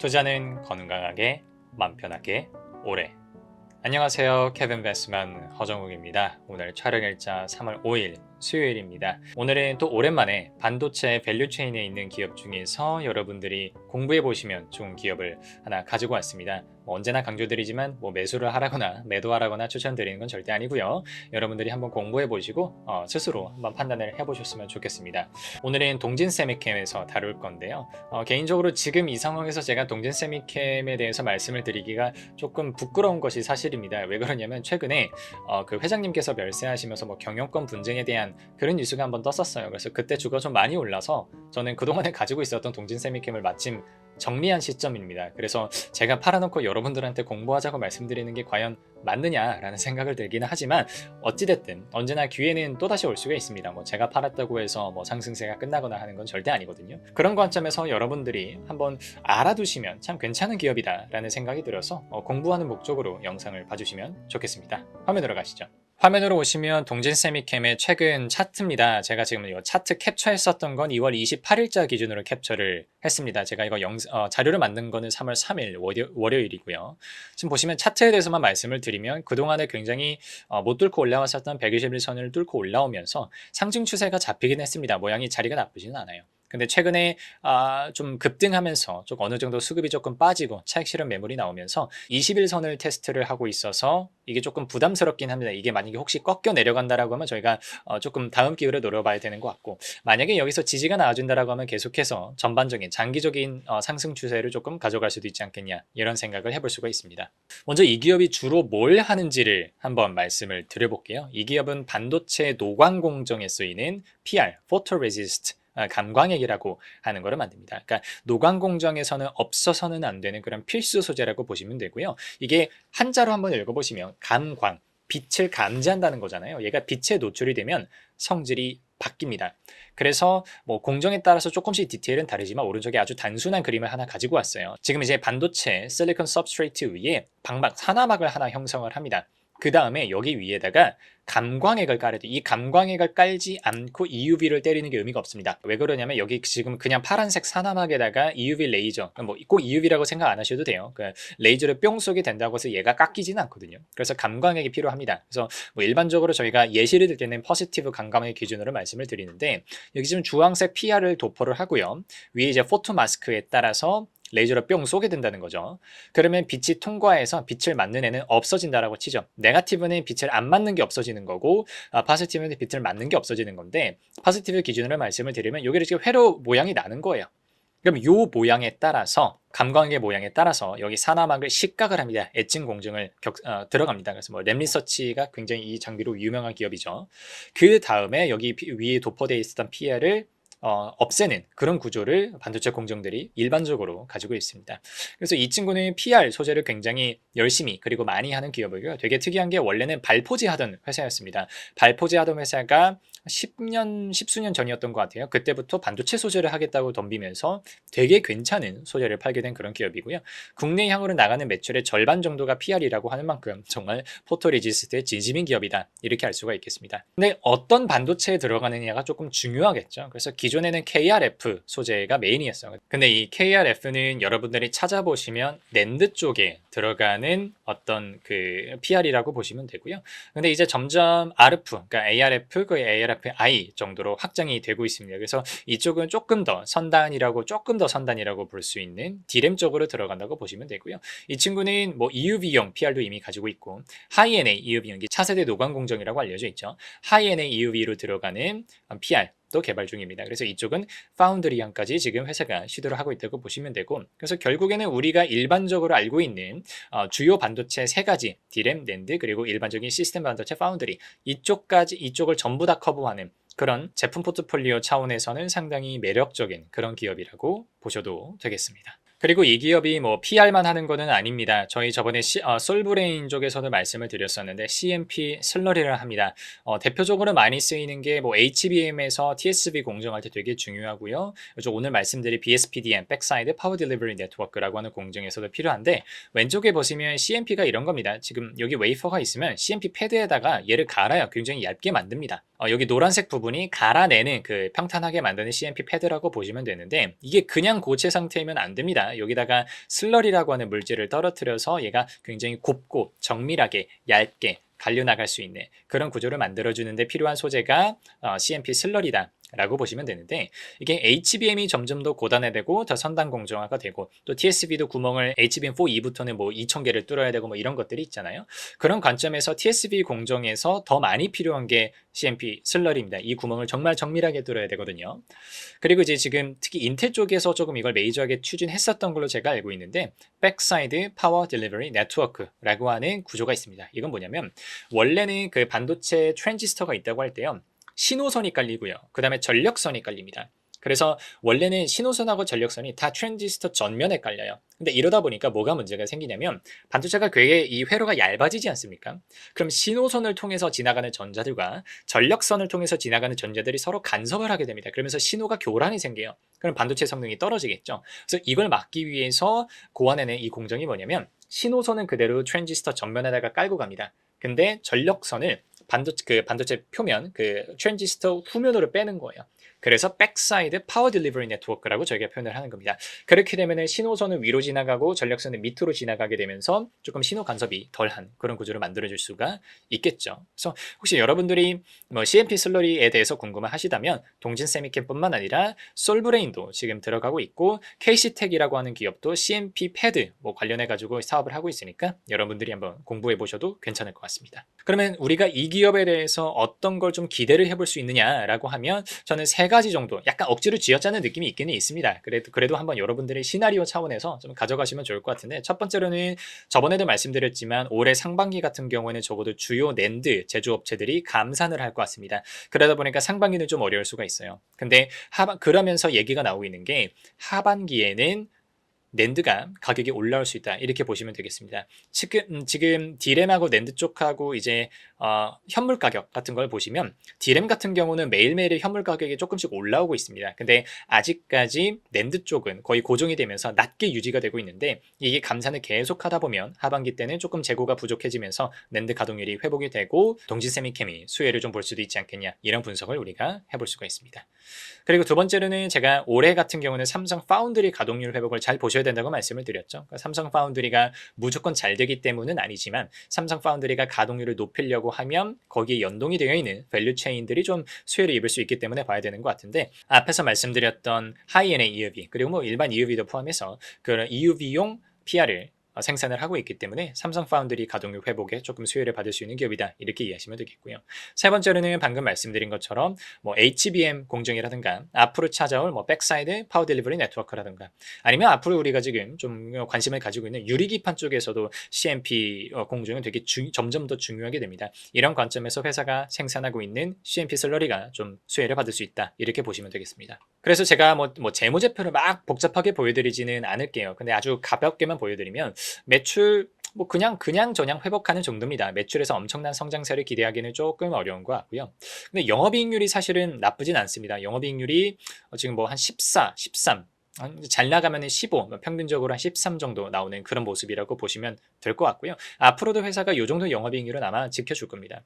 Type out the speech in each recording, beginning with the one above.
투자는 건강하게, 맘 편하게, 오래. 안녕하세요. 케빈 베스만 허정욱입니다. 오늘 촬영일자 3월 5일 수요일입니다. 오늘은 또 오랜만에 반도체 밸류체인에 있는 기업 중에서 여러분들이 공부해 보시면 좋은 기업을 하나 가지고 왔습니다. 언제나 강조드리지만 매수를 하라거나 매도하라거나 추천드리는 건 절대 아니고요. 여러분들이 한번 공부해 보시고 스스로 한번 판단을 해보셨으면 좋겠습니다. 오늘은 동진세미캠에서 다룰 건데요. 개인적으로 지금 이 상황에서 제가 동진세미캠에 대해서 말씀을 드리기가 조금 부끄러운 것이 사실입니다. 왜 그러냐면 최근에 그 회장님께서 멸세하시면서 경영권 분쟁에 대한 그런 뉴스가 한번 떴었어요. 그래서 그때 주가가 좀 많이 올라서 저는 그동안에 가지고 있었던 동진세미캠을 마침 정리한 시점입니다. 그래서 제가 팔아놓고 여러분들한테 공부하자고 말씀드리는 게 과연 맞느냐라는 생각을 들기는 하지만 어찌됐든 언제나 기회는 또다시 올 수가 있습니다. 제가 팔았다고 해서 상승세가 끝나거나 하는 건 절대 아니거든요. 그런 관점에서 여러분들이 한번 알아두시면 참 괜찮은 기업이다 라는 생각이 들어서 공부하는 목적으로 영상을 봐주시면 좋겠습니다. 화면으로 가시죠. 화면으로 오시면 동진세미캠의 최근 차트입니다. 제가 지금 이 차트 캡처했었던 건 2월 28일자 기준으로 캡처를 했습니다. 제가 이거 자료를 만든 거는 3월 3일 월요일이고요. 지금 보시면 차트에 대해서만 말씀을 드리면 그동안에 굉장히 못 뚫고 올라왔었던 121선을 뚫고 올라오면서 상승 추세가 잡히긴 했습니다. 모양이 자리가 나쁘지는 않아요. 근데 최근에 좀 급등하면서 좀 어느 정도 수급이 조금 빠지고 차익 실현 매물이 나오면서 21선을 테스트를 하고 있어서 이게 조금 부담스럽긴 합니다. 이게 만약에 혹시 꺾여 내려간다라고 하면 저희가 조금 다음 기회를 노려봐야 되는 것 같고, 만약에 여기서 지지가 나와준다라고 하면 계속해서 전반적인 장기적인 상승 추세를 조금 가져갈 수도 있지 않겠냐, 이런 생각을 해볼 수가 있습니다. 먼저 이 기업이 주로 뭘 하는지를 한번 말씀을 드려볼게요. 이 기업은 반도체 노광 공정에 쓰이는 PR, Photoresist 감광액이라고 하는 것을 만듭니다. 그러니까 노광 공정에서는 없어서는 안 되는 그런 필수 소재라고 보시면 되고요. 이게 한자로 한번 읽어보시면 감광, 빛을 감지한다는 거잖아요. 얘가 빛에 노출이 되면 성질이 바뀝니다. 그래서 공정에 따라서 조금씩 디테일은 다르지만 오른쪽에 아주 단순한 그림을 하나 가지고 왔어요. 지금 이제 반도체 실리콘 서브스트레이트 위에 방막 산화막을 하나 형성을 합니다. 그 다음에 여기 위에다가 감광액을 깔아야 돼. 이 감광액을 깔지 않고 EUV를 때리는 게 의미가 없습니다. 왜 그러냐면 여기 지금 그냥 파란색 산화막에다가 EUV 레이저, 꼭 EUV라고 생각 안 하셔도 돼요. 레이저를 뿅 쏘게 된다고 해서 얘가 깎이지는 않거든요. 그래서 감광액이 필요합니다. 그래서 일반적으로 저희가 예시를 들 때는 포지티브 감광액 기준으로 말씀을 드리는데, 여기 지금 주황색 PR을 도포를 하고요. 위에 이제 포토 마스크에 따라서 레이저로 뿅 쏘게 된다는 거죠. 그러면 빛이 통과해서 빛을 맞는 애는 없어진다라고 치죠. 네거티브는 빛을 안 맞는 게 없어지는 거고, 포지티브는 빛을 맞는 게 없어지는 건데, 포지티브 기준으로 말씀을 드리면 여기를 지금 회로 모양이 나는 거예요. 그럼 요 모양에 따라서, 감광의 모양에 따라서 여기 산화막을 식각을 합니다. 엣징 공정을 들어갑니다. 그래서 램리서치가 굉장히 이 장비로 유명한 기업이죠. 그 다음에 여기 위에 도포되어 있었던 PR을 없애는 그런 구조를 반도체 공정들이 일반적으로 가지고 있습니다. 그래서 이 친구는 PR 소재를 굉장히 열심히 그리고 많이 하는 기업이고요. 되게 특이한 게 원래는 발포제 하던 회사였습니다. 발포제 하던 회사가 10수년 전이었던 것 같아요. 그때부터 반도체 소재를 하겠다고 덤비면서 되게 괜찮은 소재를 팔게 된 그런 기업이고요. 국내향으로 나가는 매출의 절반 정도가 PR이라고 하는 만큼 정말 포토레지스트의 진심인 기업이다, 이렇게 알 수가 있겠습니다. 근데 어떤 반도체에 들어가느냐가 조금 중요하겠죠. 그래서 기존에는 KRF 소재가 메인이었어요. 근데 이 KRF는 여러분들이 찾아보시면 낸드 쪽에 들어가는 어떤 그 PR이라고 보시면 되고요. 근데 이제 점점 RF, 그러니까 ARF, 그 ARFI 정도로 확장이 되고 있습니다. 그래서 이쪽은 조금 더 선단이라고 볼 수 있는 D램 쪽으로 들어간다고 보시면 되고요. 이 친구는 EUV용 PR도 이미 가지고 있고, 하이NA EUV용, 차세대 노광 공정이라고 알려져 있죠. 하이NA EUV로 들어가는 PR 또 개발 중입니다. 그래서 이쪽은 파운드리향까지 지금 회사가 시도를 하고 있다고 보시면 되고, 그래서 결국에는 우리가 일반적으로 알고 있는 주요 반도체 세 가지, D램, 낸드, 그리고 일반적인 시스템 반도체 파운드리, 이쪽을 전부 다 커버하는 그런 제품 포트폴리오 차원에서는 상당히 매력적인 그런 기업이라고 보셔도 되겠습니다. 그리고 이 기업이 PR만 하는 거는 아닙니다. 저희 저번에 솔브레인 쪽에서도 말씀을 드렸었는데 CMP 슬러리를 합니다. 대표적으로 많이 쓰이는 게 HBM에서 TSV 공정할 때 되게 중요하고요. 오늘 말씀드린 BSPDN, 백사이드 파워 딜리버리 네트워크라고 하는 공정에서도 필요한데, 왼쪽에 보시면 CMP가 이런 겁니다. 지금 여기 웨이퍼가 있으면 CMP 패드에다가 얘를 갈아요. 굉장히 얇게 만듭니다. 여기 노란색 부분이 갈아내는 그 평탄하게 만드는 CMP 패드라고 보시면 되는데 이게 그냥 고체 상태이면 안 됩니다. 여기다가 슬러리라고 하는 물질을 떨어뜨려서 얘가 굉장히 곱고 정밀하게 얇게 갈려나갈 수 있는 그런 구조를 만들어주는데 필요한 소재가 CMP 슬러리다 라고 보시면 되는데 이게 HBM이 점점 더 고단해되고 더 선단 공정화가 되고 또 TSV도 구멍을 HBM4E부터는 뭐 2000개를 뚫어야 되고 뭐 이런 것들이 있잖아요. 그런 관점에서 TSV 공정에서 더 많이 필요한 게 CMP 슬러리입니다. 이 구멍을 정말 정밀하게 뚫어야 되거든요. 그리고 이제 지금 특히 인텔 쪽에서 조금 이걸 메이저하게 추진했었던 걸로 제가 알고 있는데 백사이드 파워 딜리버리 네트워크라고 하는 구조가 있습니다. 이건 뭐냐면 원래는 그 반도체 트랜지스터가 있다고 할 때요. 신호선이 깔리고요. 그 다음에 전력선이 깔립니다. 그래서 원래는 신호선하고 전력선이 다 트랜지스터 전면에 깔려요. 근데 이러다 보니까 뭐가 문제가 생기냐면 반도체가 되게 이 회로가 얇아지지 않습니까? 그럼 신호선을 통해서 지나가는 전자들과 전력선을 통해서 지나가는 전자들이 서로 간섭을 하게 됩니다. 그러면서 신호가 교란이 생겨요. 그럼 반도체 성능이 떨어지겠죠. 그래서 이걸 막기 위해서 고안해낸 이 공정이 뭐냐면 신호선은 그대로 트랜지스터 전면에다가 깔고 갑니다. 근데 전력선을 반도체 표면 그 트랜지스터 후면으로 빼는 거예요. 그래서 백사이드 파워 딜리버리 네트워크라고 저희가 표현을 하는 겁니다. 그렇게 되면 신호선은 위로 지나가고 전력선은 밑으로 지나가게 되면서 조금 신호 간섭이 덜한 그런 구조를 만들어줄 수가 있겠죠. 그래서 혹시 여러분들이 뭐 CMP 슬러리에 대해서 궁금하시다면 동진 세미캠뿐만 아니라 솔브레인도 지금 들어가고 있고 KC텍이라고 하는 기업도 CMP 패드 뭐 관련해 가지고 사업을 하고 있으니까 여러분들이 한번 공부해 보셔도 괜찮을 것 같습니다. 그러면 우리가 이 기업에 대해서 어떤 걸 좀 기대를 해볼 수 있느냐라고 하면 저는 세 가지 정도 약간 억지로 쥐어짜는 느낌이 있기는 있습니다. 그래도 한번 여러분들의 시나리오 차원에서 좀 가져가시면 좋을 것 같은데 첫 번째로는 저번에도 말씀드렸지만 올해 상반기 같은 경우에는 적어도 주요 낸드 제조업체들이 감산을 할 것 같습니다. 그러다 보니까 상반기는 좀 어려울 수가 있어요. 근데 그러면서 얘기가 나오고 있는 게 하반기에는 낸드가 가격이 올라올 수 있다 이렇게 보시면 되겠습니다. 지금 디램하고 낸드 쪽하고 이제 현물 가격 같은 걸 보시면 디램 같은 경우는 매일매일 현물 가격이 조금씩 올라오고 있습니다. 근데 아직까지 낸드 쪽은 거의 고정이 되면서 낮게 유지가 되고 있는데 이게 감산을 계속 하다 보면 하반기 때는 조금 재고가 부족해지면서 낸드 가동률이 회복이 되고 동지세미캠이 수혜를 좀 볼 수도 있지 않겠냐 이런 분석을 우리가 해볼 수가 있습니다. 그리고 두 번째로는 제가 올해 같은 경우는 삼성 파운드리 가동률 회복을 잘 보셔야 된다고 말씀을 드렸죠. 그러니까 삼성 파운드리가 무조건 잘 되기 때문은 아니지만 삼성 파운드리가 가동률을 높이려고 하면 거기에 연동이 되어 있는 밸류 체인들이 좀 수혜를 입을 수 있기 때문에 봐야 되는 것 같은데 앞에서 말씀드렸던 하이엔의 EUV 그리고 뭐 일반 EUV도 포함해서 그런 EUV용 PR을 생산을 하고 있기 때문에 삼성 파운드리 가동률 회복에 조금 수혜를 받을 수 있는 기업이다 이렇게 이해하시면 되겠고요. 세 번째로는 방금 말씀드린 것처럼 뭐 HBM 공정이라든가 앞으로 찾아올 뭐 백사이드 파워 딜리버리 네트워크라든가 아니면 앞으로 우리가 지금 좀 관심을 가지고 있는 유리기판 쪽에서도 CMP 공정은 되게 점점 더 중요하게 됩니다. 이런 관점에서 회사가 생산하고 있는 CMP 슬러리가 좀 수혜를 받을 수 있다 이렇게 보시면 되겠습니다. 그래서 제가 뭐 재무제표를 막 복잡하게 보여드리지는 않을게요. 근데 아주 가볍게만 보여드리면 매출 뭐 그냥 저냥 회복하는 정도입니다. 매출에서 엄청난 성장세를 기대하기는 조금 어려운 것 같고요. 근데 영업이익률이 사실은 나쁘진 않습니다. 영업이익률이 지금 뭐 한 14, 13 잘 나가면 15, 평균적으로 한 13 정도 나오는 그런 모습이라고 보시면 될 것 같고요. 앞으로도 회사가 이 정도 영업이익률은 아마 지켜줄 겁니다.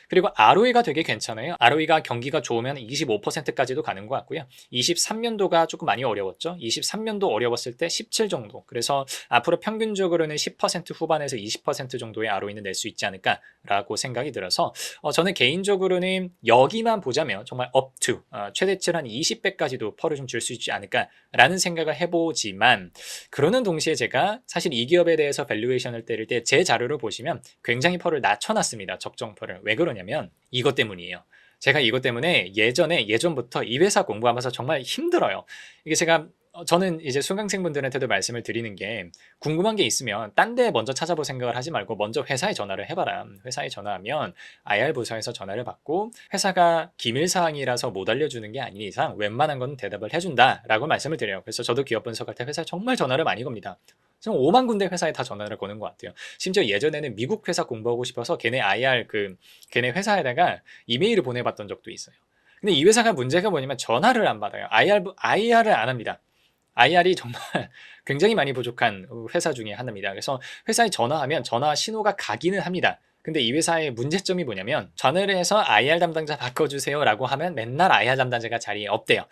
그리고 ROE가 되게 괜찮아요. ROE가 경기가 좋으면 25%까지도 가는 것 같고요. 23년도가 조금 많이 어려웠죠. 23년도 어려웠을 때 17 정도. 그래서 앞으로 평균적으로는 10% 후반에서 20% 정도의 ROE는 낼 수 있지 않을까라고 생각이 들어서 저는 개인적으로는 여기만 보자면 정말 up to 최대치를 한 20배까지도 펄을 좀 줄 수 있지 않을까라는 생각을 해보지만 그러는 동시에 제가 사실 이 기업에 대해서 밸류에이션을 때릴 때 제 자료를 보시면 굉장히 펄을 낮춰놨습니다. 적정 펄을. 왜 그러냐면 이것 때문이에요. 제가 이것 때문에 예전부터 이 회사 공부하면서 정말 힘들어요. 이게 저는 이제 수강생분들한테도 말씀을 드리는 게 궁금한 게 있으면 딴 데 먼저 찾아볼 생각을 하지 말고 먼저 회사에 전화를 해봐라. 회사에 전화하면 IR 부서에서 전화를 받고 회사가 기밀사항이라서 못 알려주는 게 아닌 이상 웬만한 건 대답을 해준다라고 말씀을 드려요. 그래서 저도 기업 분석할 때 회사에 정말 전화를 많이 겁니다. 지금 5만 군데 회사에 다 전화를 거는 것 같아요. 심지어 예전에는 미국 회사 공부하고 싶어서 걔네 걔네 회사에다가 이메일을 보내봤던 적도 있어요. 근데 이 회사가 문제가 뭐냐면 전화를 안 받아요. IR을 안 합니다. IR이 정말 굉장히 많이 부족한 회사 중에 하나입니다. 그래서 회사에 전화하면 전화 신호가 가기는 합니다. 근데 이 회사의 문제점이 뭐냐면 전화를 해서 IR 담당자 바꿔주세요 라고 하면 맨날 IR 담당자가 자리에 없대요.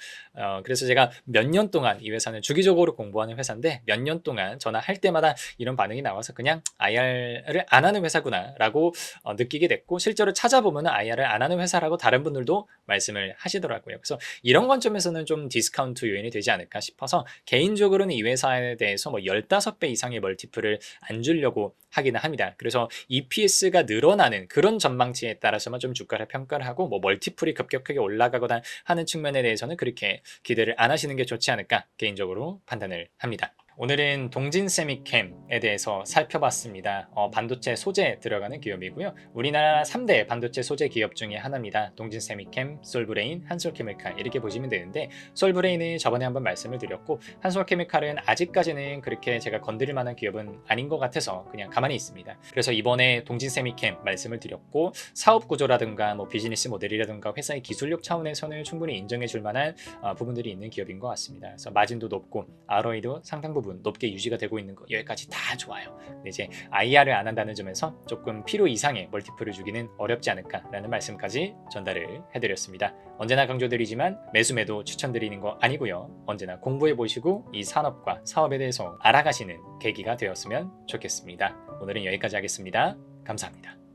그래서 제가 몇 년 동안 이 회사는 주기적으로 공부하는 회사인데 몇 년 동안 전화할 때마다 이런 반응이 나와서 그냥 IR을 안 하는 회사구나 라고 느끼게 됐고, 실제로 찾아보면 IR을 안 하는 회사라고 다른 분들도 말씀을 하시더라고요. 그래서 이런 관점에서는 좀 디스카운트 요인이 되지 않을까 싶어서 개인적으로는 이 회사에 대해서 뭐 15배 이상의 멀티플을 안 주려고 하기는 합니다. 그래서 EPS가 늘어나는 그런 전망치에 따라서만 좀 주가를 평가를 하고, 뭐 멀티플이 급격하게 올라가거나 하는 측면에 대해서는 그렇게 기대를 안 하시는 게 좋지 않을까 개인적으로 판단을 합니다. 오늘은 동진세미캠에 대해서 살펴봤습니다. 반도체 소재 들어가는 기업이고요. 우리나라 3대 반도체 소재 기업 중에 하나입니다. 동진세미캠, 솔브레인, 한솔케미칼 이렇게 보시면 되는데, 솔브레인은 저번에 한번 말씀을 드렸고, 한솔케미칼은 아직까지는 그렇게 제가 건드릴 만한 기업은 아닌 것 같아서 그냥 가만히 있습니다. 그래서 이번에 동진세미캠 말씀을 드렸고, 사업 구조라든가 뭐 비즈니스 모델이라든가 회사의 기술력 차원에서는 충분히 인정해 줄 만한 부분들이 있는 기업인 것 같습니다. 그래서 마진도 높고 ROE도 상당 부분 높게 유지가 되고 있는 거, 여기까지 다 좋아요. 근데 이제 IR을 안 한다는 점에서 조금 필요 이상의 멀티플을 주기는 어렵지 않을까라는 말씀까지 전달을 해드렸습니다. 언제나 강조드리지만 매수매도 추천드리는 거 아니고요. 언제나 공부해 보시고 이 산업과 사업에 대해서 알아가시는 계기가 되었으면 좋겠습니다. 오늘은 여기까지 하겠습니다. 감사합니다.